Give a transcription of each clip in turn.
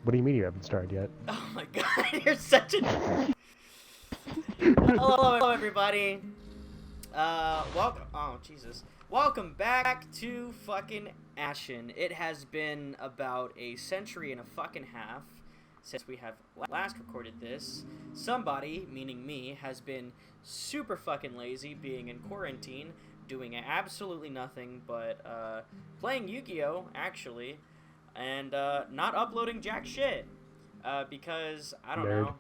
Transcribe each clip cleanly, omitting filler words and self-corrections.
What do you mean you haven't started yet? Oh my god, you're such a... Hello, everybody. Welcome... Oh, Jesus. Welcome back to fucking Ashen. It has been about a century and a fucking half since we have last recorded this. Somebody, meaning me, has been super fucking lazy being in quarantine, doing absolutely nothing but, playing Yu-Gi-Oh! Actually, and, not uploading jack shit. Because, I don't Nerd. know.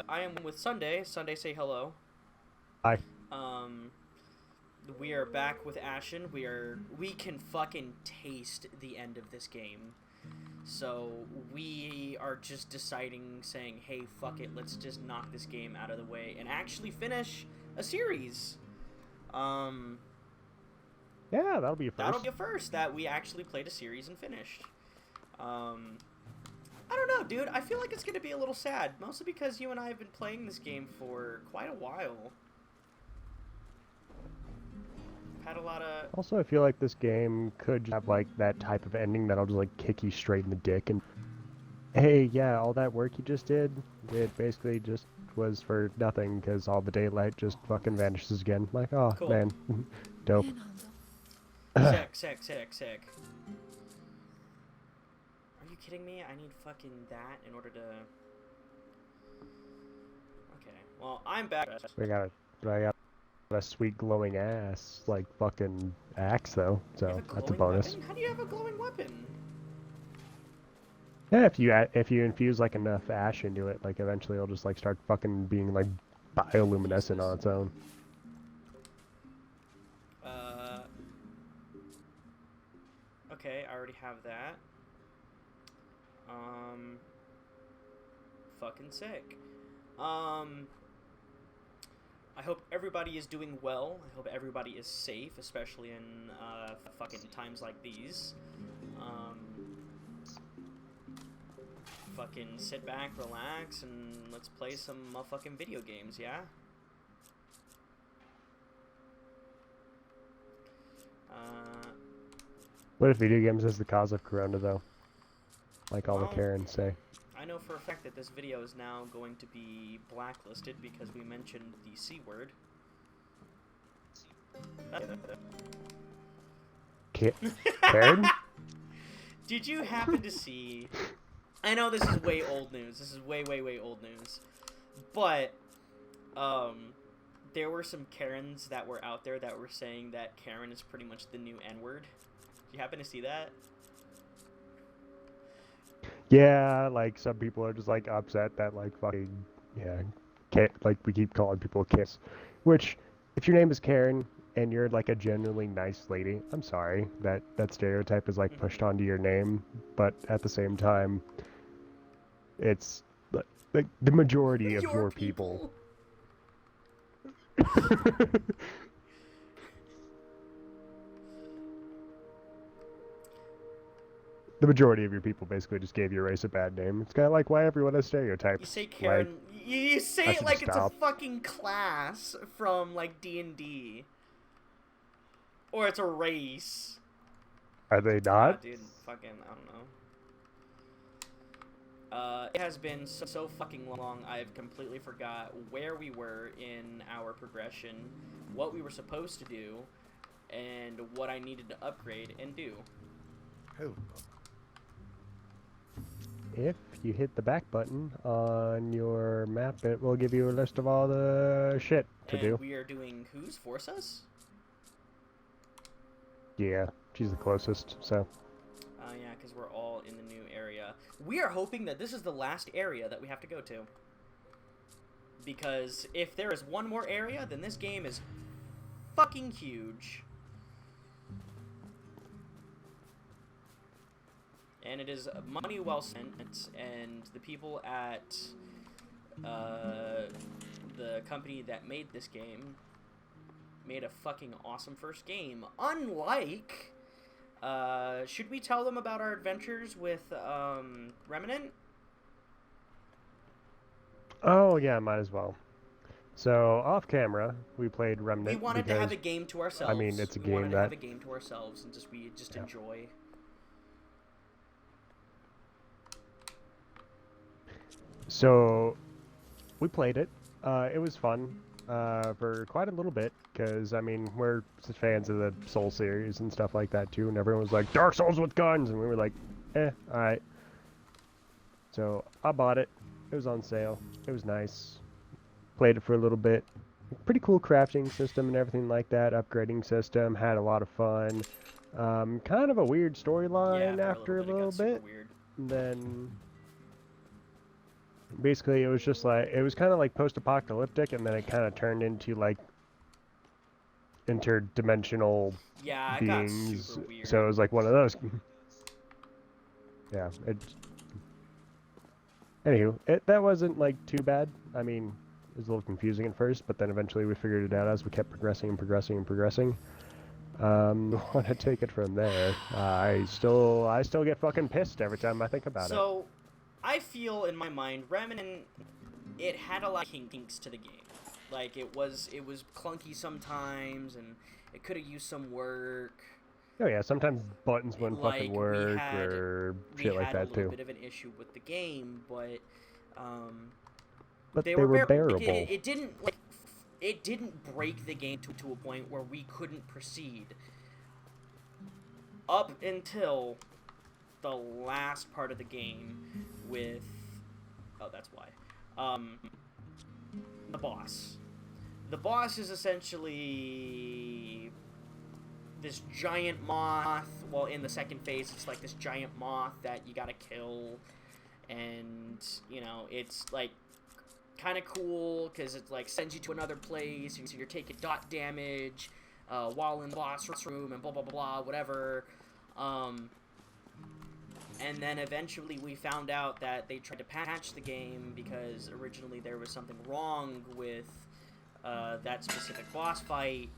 I am with Sundae. Sundae, say hello. Hi. Um, we are back with Ashen. We can fucking taste the end of this game. So we are just deciding, saying, hey, fuck it, let's just knock this game out of the way and actually finish a series. Yeah, that'll be a That'll first. be a first that we actually played a series and finished. I don't know, dude. I feel like it's gonna be a little sad, mostly because you and I have been playing this game for quite a while. Had a lot of... Also, I feel like this game could have like that type of ending that'll just like kick you straight in the dick and hey, yeah, all that work you just did, it basically just was for nothing because all the daylight just fucking vanishes again. Like, oh Cool. man, dope. Sick. Are you kidding me? I need fucking that in order to... Okay, well, I'm back. I got a sweet glowing ass, like fucking axe though, You have so a that's a glowing bonus. weapon? How do you have a glowing weapon? Yeah, if you infuse like enough ash into it, like eventually it'll just like start fucking being like bioluminescent on its own. Uh... Okay, I already have that. Fucking sick. I hope everybody is doing well. I hope everybody is safe, especially in, fucking times like these. Fucking sit back, relax, and let's play some motherfucking video games, yeah? What if video games is the cause of corona though? Like all the Well, Karens say. I know for a fact that this video is now going to be blacklisted because we mentioned the C word. Karen? Did you happen to see... I know this is way old news. This is way old news. But, there were some Karens that were out there that were saying that Karen is pretty much the new N-word. Did you happen to see that? Yeah, like some people are just like upset that like fucking yeah, can't like we keep calling people kiss. Which, if your name is Karen and you're like a genuinely nice lady, I'm sorry that that stereotype is like pushed onto your name, but at the same time, it's like the majority of Your your people. people! The majority of your people basically just gave your race a bad name. It's kind of like why everyone has You stereotypes. say Like, Karen... You say I it should like it's a stop. fucking class from, like, D&D. Or it's a race. Are they Ah, not? dude, fucking, I don't know. It has been so fucking long, I've completely forgot where we were in our progression, what we were supposed to do, and what I needed to upgrade and do. Oh. If you hit the back button on your map, it will give you a list of all the shit to And do. we are doing whose? Force Us? Yeah, she's the closest, so. Yeah, because we're all in the new area. We are hoping that this is the last area that we have to go to. Because if there is one more area, then this game is fucking huge. And it is money well spent, and the people at the company that made this game made a fucking awesome first game. Unlike, should we tell them about our adventures with Remnant? Oh, yeah, might as well. So, off camera, we played Remnant We wanted because, to have a game to ourselves. I mean, it's a we wanted game to that... have a game to ourselves and just Yeah. enjoy. So we played it. It was fun for quite a little bit because I mean we're fans of the Soul series and stuff like that too, and everyone was like Dark Souls with guns, and we were like, all right. So I bought it. It was on sale. It was nice. Played it for a little bit. Pretty cool crafting system and everything like that. Upgrading system. Had a lot of fun. Kind of a weird Yeah, storyline for a little after a bit it little got super bit. weird. And then basically it was just like it was kind of like post-apocalyptic, and then it kind of turned into like interdimensional Yeah, it got beings. super weird. So it was like one of those. Yeah. Anywho, that wasn't like too bad. I mean, it was a little confusing at first, but then eventually we figured it out as we kept progressing and progressing and progressing. Want to take it from there. I still get fucking pissed every time I think about it. So, I feel in my mind, Remnant, it had a lot of kinks to the game. Like it was clunky sometimes, and it could have used some work. Oh yeah, sometimes buttons wouldn't fucking Like work or we shit like had a that little too. bit of an issue with the game, but But they they were were like, bearable. it didn't break the game to a point where we couldn't proceed up until the last part of the game with that's why the boss. The boss is essentially this giant moth. Well, in the second phase, it's like this giant moth that you gotta kill, and you know it's like kind of cool because it like sends you to another place, so you're taking dot damage while in the boss room and blah blah blah whatever. And then eventually we found out that they tried to patch the game because originally there was something wrong with that specific boss fight,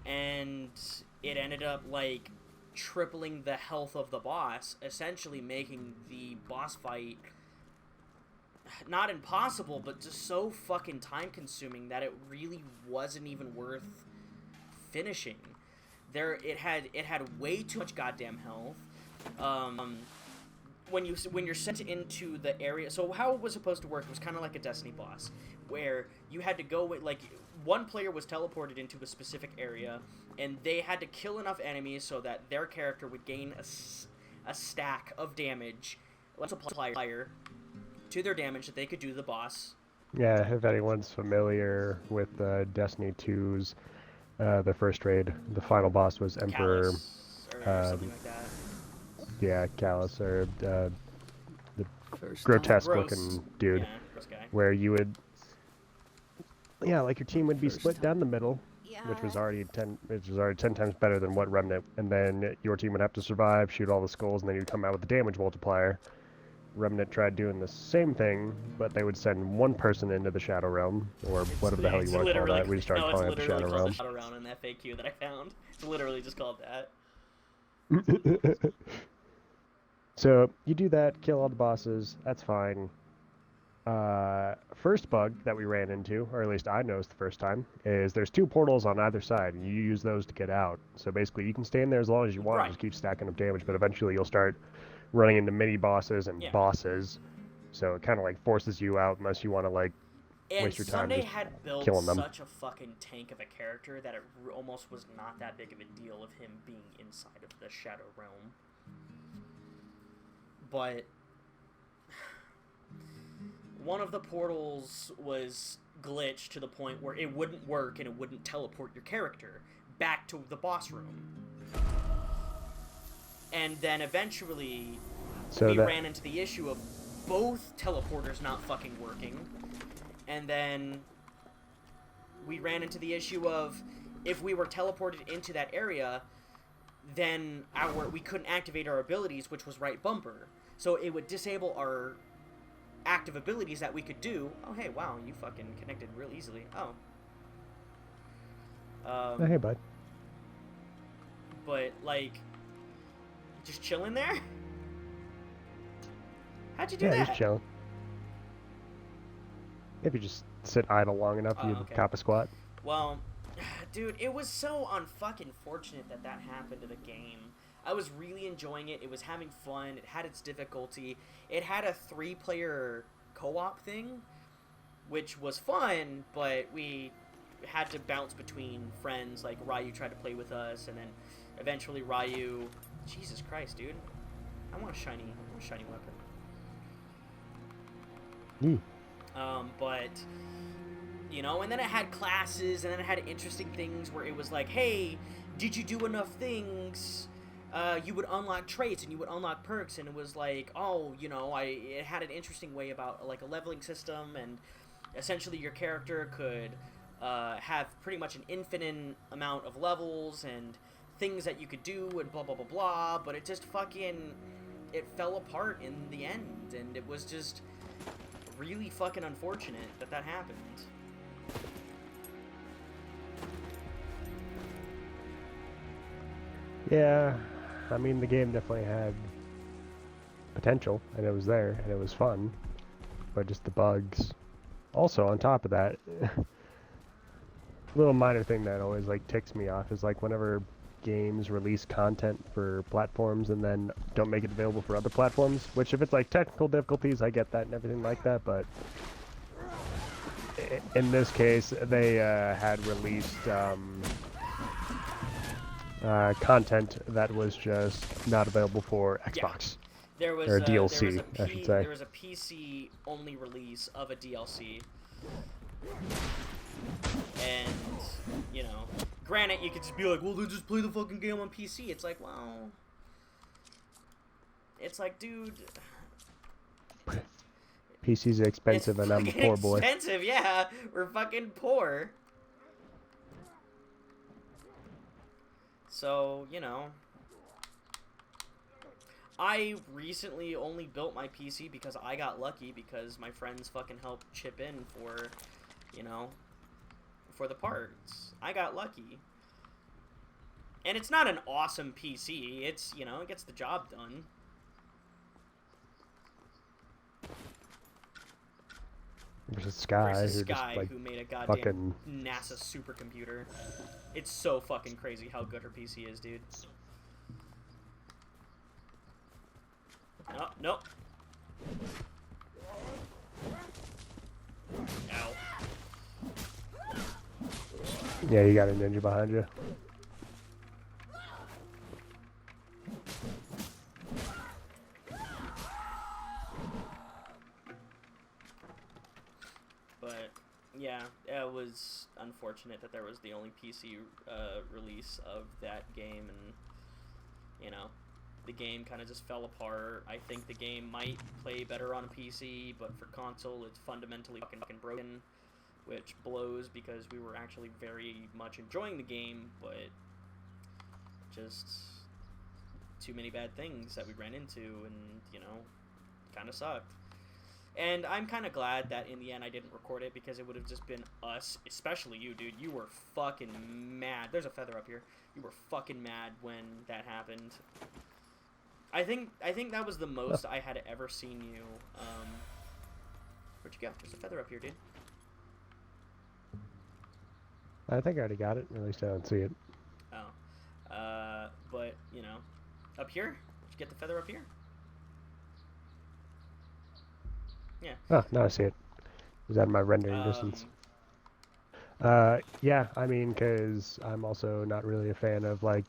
and it ended up like tripling the health of the boss, essentially making the boss fight not impossible, but just so fucking time consuming that it really wasn't even worth finishing. It had way too much goddamn health. When you're sent into the area, so how it was supposed to work was kind of like a Destiny boss, where you had to go with like one player was teleported into a specific area, and they had to kill enough enemies so that their character would gain a stack of damage, multiplier to their damage that they could do to the boss. Yeah, if anyone's familiar with Destiny 2's the first raid, the final boss was Emperor. Callus or something like that. Yeah, Callus or the First grotesque Gross. looking dude, Yeah, gross guy. where you would, yeah, like your team would be First split time. down the middle, which was already 10 times better than what Remnant, and then your team would have to survive, shoot all the skulls, and then you'd come out with the damage multiplier. Remnant tried doing the same thing, but they would send one person into the Shadow Realm, or whatever the hell you want to call that. We just started calling it the Shadow Realm. Shadow Realm in the FAQ that I found. It's literally just called that. So you do that, kill all the bosses, that's fine. First bug that we ran into, or at least I noticed the first time, is there's two portals on either side, and you use those to get out. So basically, you can stay in there as long as you want, Right. and just keep stacking up damage, but eventually you'll start running into mini bosses and Yeah. bosses. So it kind of like forces you out unless you want to like And waste your time Sunday just had built killing them. such a fucking tank of a character that it almost was not that big of a deal of him being inside of the Shadow Realm. But one of the portals was glitched to the point where it wouldn't work and it wouldn't teleport your character back to the boss room. And then eventually we ran into the issue of both teleporters not fucking working. And then we ran into the issue of if we were teleported into that area, then we couldn't activate our abilities, which was right bumper. So it would disable our active abilities that we could do. Oh, hey, wow, you fucking connected real easily. Oh. Oh, hey, bud. But, like, just chilling there? How'd you do that? Yeah, just chilling. If you just sit idle long enough, you okay. cop a squat. Well, dude, it was so unfucking fortunate that that happened to the game. I was really enjoying it. It was having fun. It had its difficulty. It had a 3-player co-op thing, which was fun, but we had to bounce between friends. Like Ryu tried to play with us, and then eventually Ryu. Jesus Christ, dude! I want a shiny weapon. But you know, and then it had classes, and then it had interesting things where it was like, hey, did you do enough things? You would unlock traits and you would unlock perks, and it was like, oh, you know, it had an interesting way about like a leveling system, and essentially your character could have pretty much an infinite amount of levels and things that you could do and blah blah blah blah. But it just it fell apart in the end, and it was just really fucking unfortunate that happened. Yeah, I mean, the game definitely had potential, and it was there, and it was fun, but just the bugs. Also, on top of that, little minor thing that always, like, ticks me off is, like, whenever games release content for platforms and then don't make it available for other platforms, which if it's, like, technical difficulties, I get that and everything like that, but in this case, they had released content that was just not available for Xbox. There was or DLC, I should say. There was a PC only release of a DLC, and you know, granted, you could just be like, well, then just play the fucking game on PC. It's like, well, it's like, dude, PC's expensive, and I'm a poor boy. Expensive, yeah. We're fucking poor. So, you know, I recently only built my PC because I got lucky, because my friends fucking helped chip in for, you know, for the parts. I got lucky. And it's not an awesome PC. It's, you know, it gets the job done. Versus Sky, Versus who Sky, just, like, who made a goddamn fucking NASA supercomputer. It's so fucking crazy how good her PC is, dude. Oh, nope. Ow. Yeah, you got a ninja behind you. But yeah, it was unfortunate that there was the only PC release of that game, and you know, the game kind of just fell apart. I think the game might play better on a PC, but for console, it's fundamentally fucking broken, which blows because we were actually very much enjoying the game, but just too many bad things that we ran into, and you know, kind of sucked. And I'm kind of glad that in the end I didn't record it, because it would have just been us, especially you, dude. You were fucking mad. There's a feather up here. You were fucking mad when that happened. I think that was the most I had ever seen you. Where'd you go? There's a feather up here, dude. I think I already got it. At least I don't see it. Oh. But, you know, up here? Did you get the feather up here? Yeah. Oh, now I see it. Is that in my rendering distance? Yeah, I mean, because I'm also not really a fan of, like,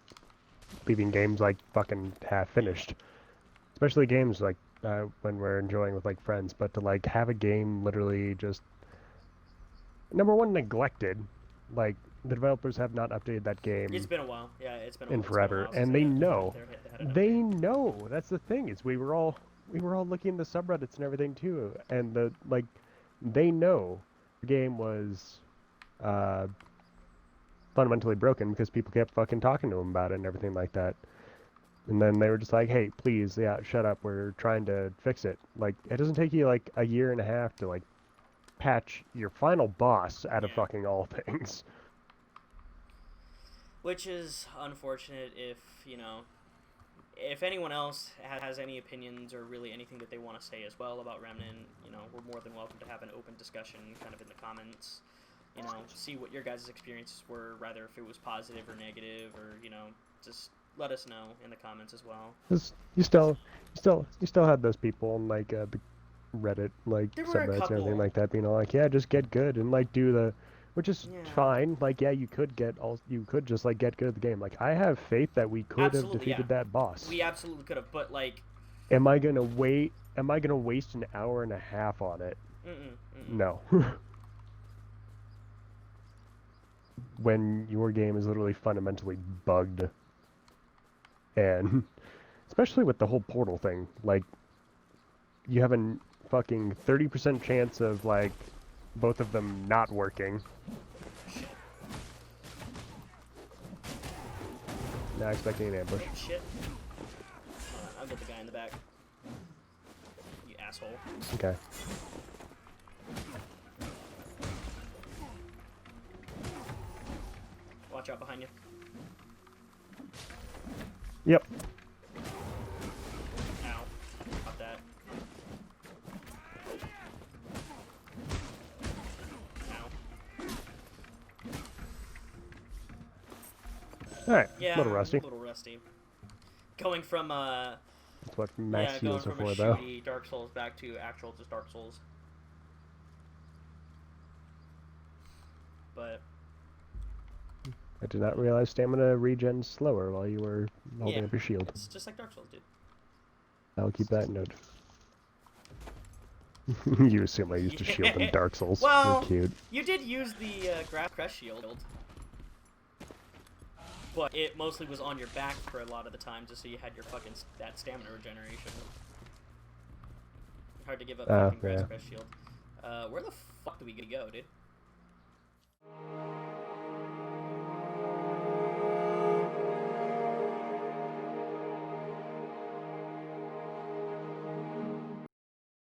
leaving games, like, fucking half-finished. Especially games, like, when we're enjoying with, like, friends. But to, like, have a game literally just, number one, neglected. Like, the developers have not updated that game. It's been a while. Yeah, it's been a while. In forever. And they know. They know. That's the thing, is we were all looking in the subreddits and everything too, and they know the game was fundamentally broken because people kept fucking talking to them about it and everything like that. And then they were just like, hey, please, yeah, shut up, we're trying to fix it. Like, it doesn't take you like a year and a half to like patch your final boss out of fucking all things. Which is unfortunate. If, you know, if anyone else has any opinions or really anything that they want to say as well about Remnant, you know, we're more than welcome to have an open discussion kind of in the comments. You know, see what your guys' experiences were, rather if it was positive or negative, or, you know, just let us know in the comments as well. You still had those people in like the Reddit like There were a subreddits and everything couple. like that being all like, yeah, just get good and like do the, which is Yeah. fine. Like, yeah, you could just like get good at the game. Like, I have faith that we could have Absolutely, defeated yeah. that boss. We absolutely could have, but like, Am I gonna wait? Am I gonna waste an hour and a half on it? No. When your game is literally fundamentally bugged, and especially with the whole portal thing, like, you have a fucking 30% chance of like both of them not working. Shit. Not expecting an ambush. Oh, shit. I'll get the guy in the back. You asshole. Okay. Watch out behind you. Yep. Ow. Got that. Ow. Alright. Yeah, A little rusty. A little rusty. Going from That's what max going heals are from a for, though. shooty Dark Souls back to actual just Dark Souls. But I did not realize stamina regens slower while you were holding up your shield. it's just like Dark Souls, dude. I'll keep that in note. You assume I used a shield in Dark Souls. Well, You're cute. You did use the crest shield, but it mostly was on your back for a lot of the time, just so you had your fucking that stamina regeneration. Hard to give up fucking yeah. crest shield. Where the fuck do we go, dude?